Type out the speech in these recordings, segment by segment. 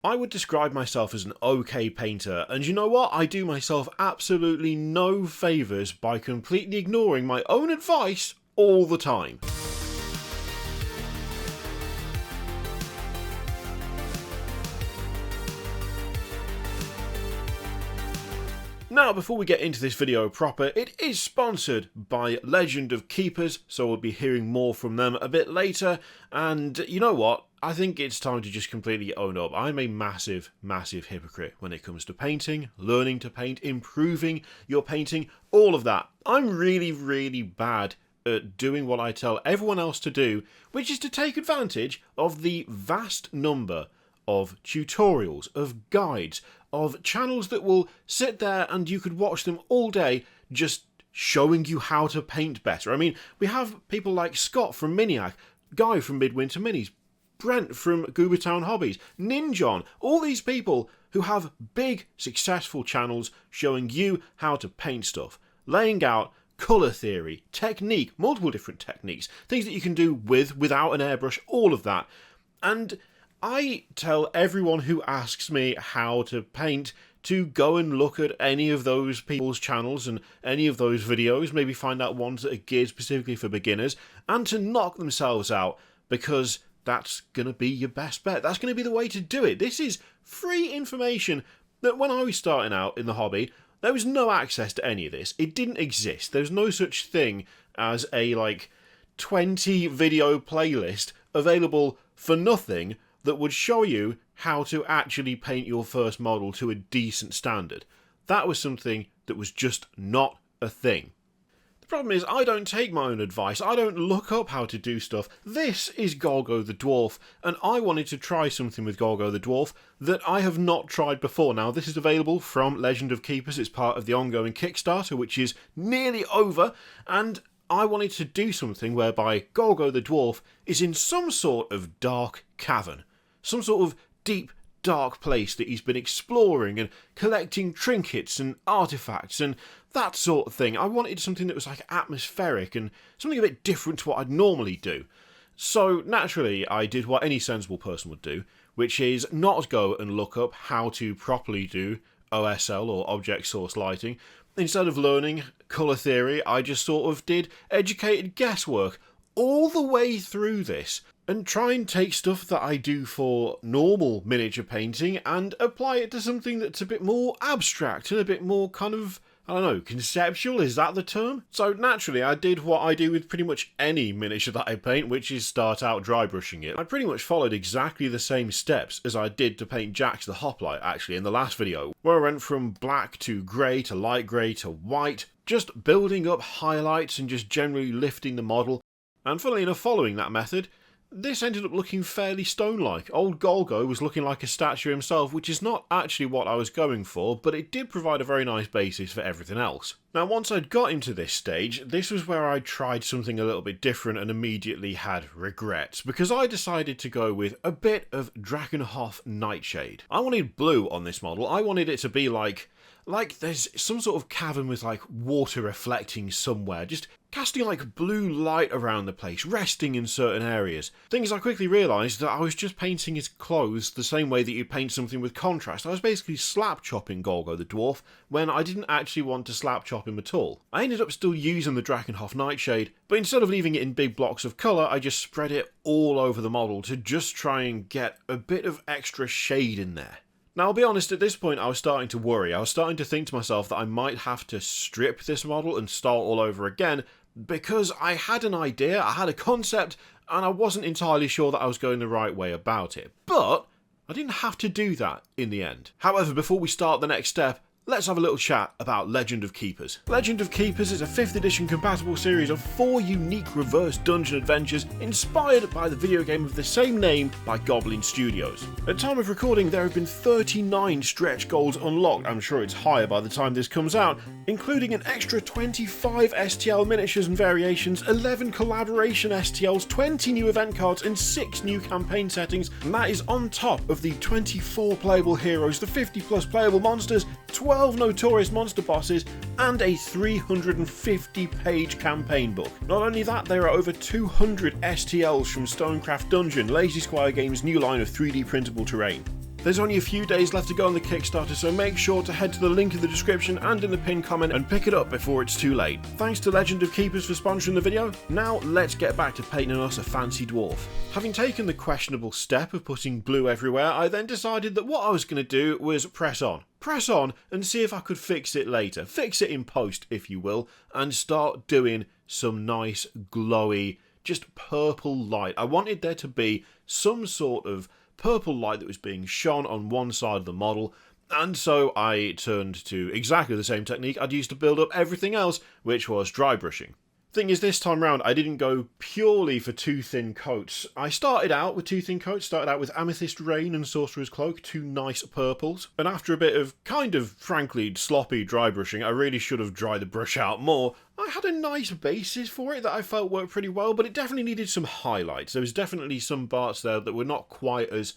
I would describe myself as an okay painter, and you know what? I do myself absolutely no favours by completely ignoring my own advice all the time. Now, before we get into this video proper, it is sponsored by Legend of Keepers, so we'll be hearing more from them a bit later, and you know what? I think it's time to just completely own up. I'm a massive, massive hypocrite when it comes to painting, learning to paint, improving your painting, all of that. I'm really, really bad at doing what I tell everyone else to do, which is to take advantage of the vast number of tutorials, of guides, of channels that will sit there and you could watch them all day just showing you how to paint better. I mean, we have people like Scott from Miniac, Guy from Midwinter Minis, Brent from Goobertown Hobbies, Ninjon, all these people who have big, successful channels showing you how to paint stuff, laying out colour theory, technique, multiple different techniques, things that you can do with, without an airbrush, all of that. And I tell everyone who asks me how to paint to go and look at any of those people's channels and any of those videos, maybe find out ones that are geared specifically for beginners, and to knock themselves out, because that's going to be your best bet. That's going to be the way to do it. This is free information that when I was starting out in the hobby, there was no access to any of this. It didn't exist. There's no such thing as a 20 video playlist available for nothing that would show you how to actually paint your first model to a decent standard. That was something that was just not a thing. The problem is, I don't take my own advice, I don't look up how to do stuff. This is Golgo the Dwarf, and I wanted to try something with Golgo the Dwarf that I have not tried before. Now, this is available from Legend of Keepers, it's part of the ongoing Kickstarter, which is nearly over, and I wanted to do something whereby Golgo the Dwarf is in some sort of dark cavern. Some sort of deep, dark place that he's been exploring and collecting trinkets and artifacts and that sort of thing. I wanted something that was atmospheric and something a bit different to what I'd normally do. So naturally I did what any sensible person would do, which is not go and look up how to properly do OSL or object source lighting. Instead of learning colour theory, I just sort of did educated guesswork all the way through this, and try and take stuff that I do for normal miniature painting and apply it to something that's a bit more abstract and a bit more kind of, I don't know, conceptual, is that the term? So naturally I did what I do with pretty much any miniature that I paint, which is start out dry brushing it. I pretty much followed exactly the same steps as I did to paint Jax the Hoplite actually in the last video, where I went from black to grey to light grey to white, just building up highlights and just generally lifting the model. And funnily enough, following that method, this ended up looking fairly stone-like. Old Golgo was looking like a statue himself, which is not actually what I was going for, but it did provide a very nice basis for everything else. Now, once I'd got into this stage, this was where I tried something a little bit different and immediately had regrets, because I decided to go with a bit of Drakenhof Nightshade. I wanted blue on this model. I wanted it to be like there's some sort of cavern with water reflecting somewhere, just casting blue light around the place, resting in certain areas. Things I quickly realised that I was just painting his clothes the same way that you paint something with contrast. I was basically slap chopping Golgo the Dwarf when I didn't actually want to slap chop him at all. I ended up still using the Drakenhof Nightshade, but instead of leaving it in big blocks of colour, I just spread it all over the model to just try and get a bit of extra shade in there. Now, I'll be honest, at this point I was starting to worry. I was starting to think to myself that I might have to strip this model and start all over again, because I had an idea, I had a concept, and I wasn't entirely sure that I was going the right way about it. But I didn't have to do that in the end. However, before we start the next step, let's have a little chat about Legend of Keepers. Legend of Keepers is a 5th edition compatible series of 4 unique reverse dungeon adventures inspired by the video game of the same name by Goblin Studios. At time of recording, there have been 39 stretch goals unlocked. I'm sure it's higher by the time this comes out, including an extra 25 STL miniatures and variations, 11 collaboration STLs, 20 new event cards, and 6 new campaign settings, and that is on top of the 24 playable heroes, the 50 plus playable monsters, 12 notorious monster bosses, and a 350-page campaign book. Not only that, there are over 200 STLs from Stonecraft Dungeon, Squire Games' new line of 3D printable terrain. There's only a few days left to go on the Kickstarter, so make sure to head to the link in the description and in the pinned comment and pick it up before it's too late. Thanks to Legend of Keepers for sponsoring the video. Now let's get back to painting us a fancy dwarf. Having taken the questionable step of putting blue everywhere, I then decided that what I was going to do was press on and see if I could fix it later. Fix it in post, if you will, and start doing some nice glowy, just purple light. I wanted there to be some sort of purple light that was being shone on one side of the model, and so I turned to exactly the same technique I'd used to build up everything else, which was dry brushing. Thing is, this time round I didn't go purely for two thin coats. I started out with two thin coats, started out with Amethyst Rain and Sorcerer's Cloak, two nice purples, and after a bit of kind of frankly sloppy dry brushing, I really should have dried the brush out more. I had a nice basis for it that I felt worked pretty well, but it definitely needed some highlights. There was definitely some parts there that were not quite as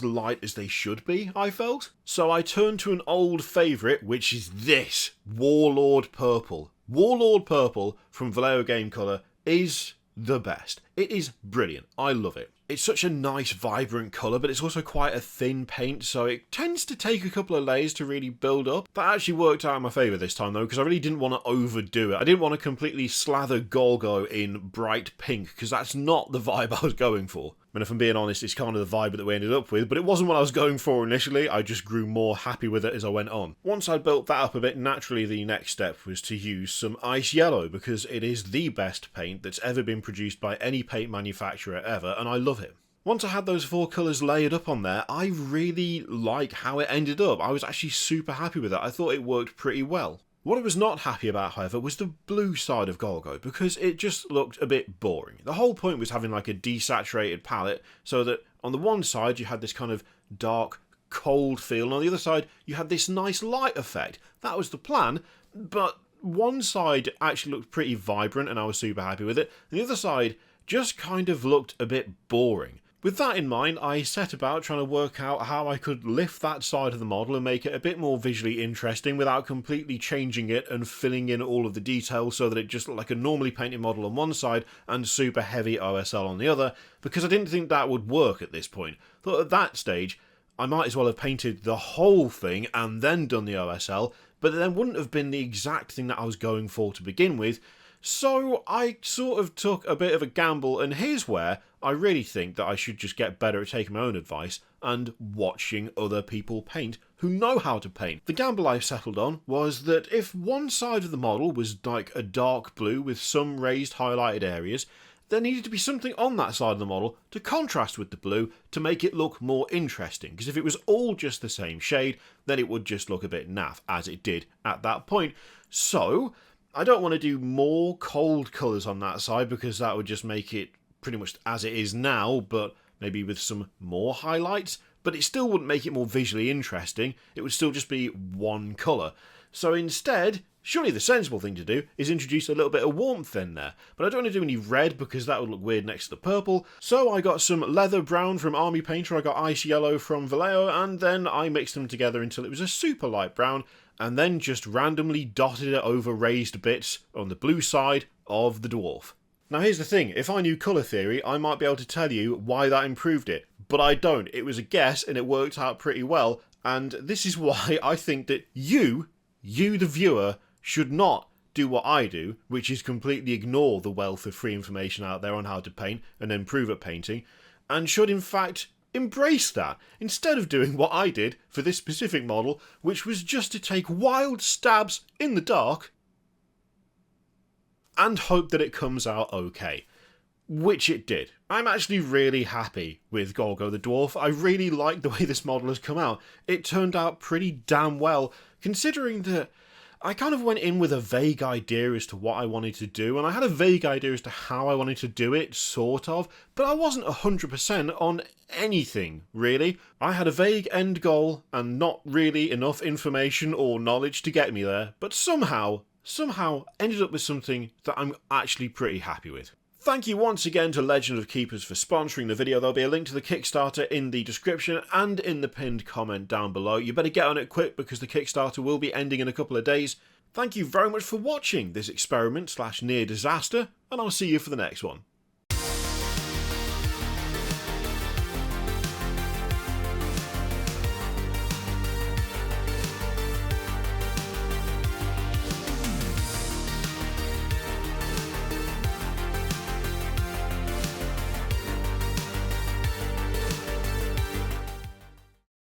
light as they should be, I felt. So I turned to an old favourite, which is this Warlord Purple. Warlord Purple from Vallejo Game Colour is the best. It is brilliant. I love it. It's such a nice, vibrant colour, but it's also quite a thin paint, so it tends to take a couple of layers to really build up. That actually worked out in my favour this time, though, because I really didn't want to overdo it. I didn't want to completely slather Golgo in bright pink, because that's not the vibe I was going for. And if I'm being honest, it's kind of the vibe that we ended up with, but it wasn't what I was going for initially. I just grew more happy with it as I went on. Once I'd built that up a bit, naturally the next step was to use some ice yellow, because it is the best paint that's ever been produced by any paint manufacturer ever, and I love it. Once I had those four colours layered up on there, I really like how it ended up. I was actually super happy with it. I thought it worked pretty well. What I was not happy about, however, was the blue side of Golgo, because it just looked a bit boring. The whole point was having like a desaturated palette, so that on the one side you had this kind of dark, cold feel, and on the other side you had this nice light effect. That was the plan, but one side actually looked pretty vibrant and I was super happy with it, and the other side just kind of looked a bit boring. With that in mind, I set about trying to work out how I could lift that side of the model and make it a bit more visually interesting without completely changing it and filling in all of the details so that it just looked like a normally painted model on one side and super heavy OSL on the other, because I didn't think that would work at this point. Thought at that stage, I might as well have painted the whole thing and then done the OSL, but it then wouldn't have been the exact thing that I was going for to begin with. So I sort of took a bit of a gamble, and here's where I really think that I should just get better at taking my own advice and watching other people paint who know how to paint. The gamble I settled on was that if one side of the model was like a dark blue with some raised highlighted areas, there needed to be something on that side of the model to contrast with the blue to make it look more interesting, because if it was all just the same shade, then it would just look a bit naff, as it did at that point. So I don't want to do more cold colours on that side, because that would just make it pretty much as it is now, but maybe with some more highlights. But it still wouldn't make it more visually interesting. It would still just be one colour. So instead, surely the sensible thing to do is introduce a little bit of warmth in there. But I don't want to do any red, because that would look weird next to the purple. So I got some leather brown from Army Painter, I got ice yellow from Vallejo, and then I mixed them together until it was a super light brown, and then just randomly dotted it over raised bits on the blue side of the dwarf. Now here's the thing, if I knew colour theory, I might be able to tell you why that improved it, but I don't. It was a guess and it worked out pretty well, and this is why I think that you the viewer, should not do what I do, which is completely ignore the wealth of free information out there on how to paint and improve at painting, and should in fact embrace that, instead of doing what I did for this specific model, which was just to take wild stabs in the dark and hope that it comes out okay. Which it did. I'm actually really happy with Golgo the Dwarf. I really like the way this model has come out. It turned out pretty damn well, considering that I kind of went in with a vague idea as to what I wanted to do, and I had a vague idea as to how I wanted to do it, sort of, but I wasn't 100% on anything, really. I had a vague end goal, and not really enough information or knowledge to get me there, but somehow ended up with something that I'm actually pretty happy with. Thank you once again to Legend of Keepers for sponsoring the video. There'll be a link to the Kickstarter in the description and in the pinned comment down below. You better get on it quick, because the Kickstarter will be ending in a couple of days. Thank you very much for watching this experiment / near disaster, and I'll see you for the next one.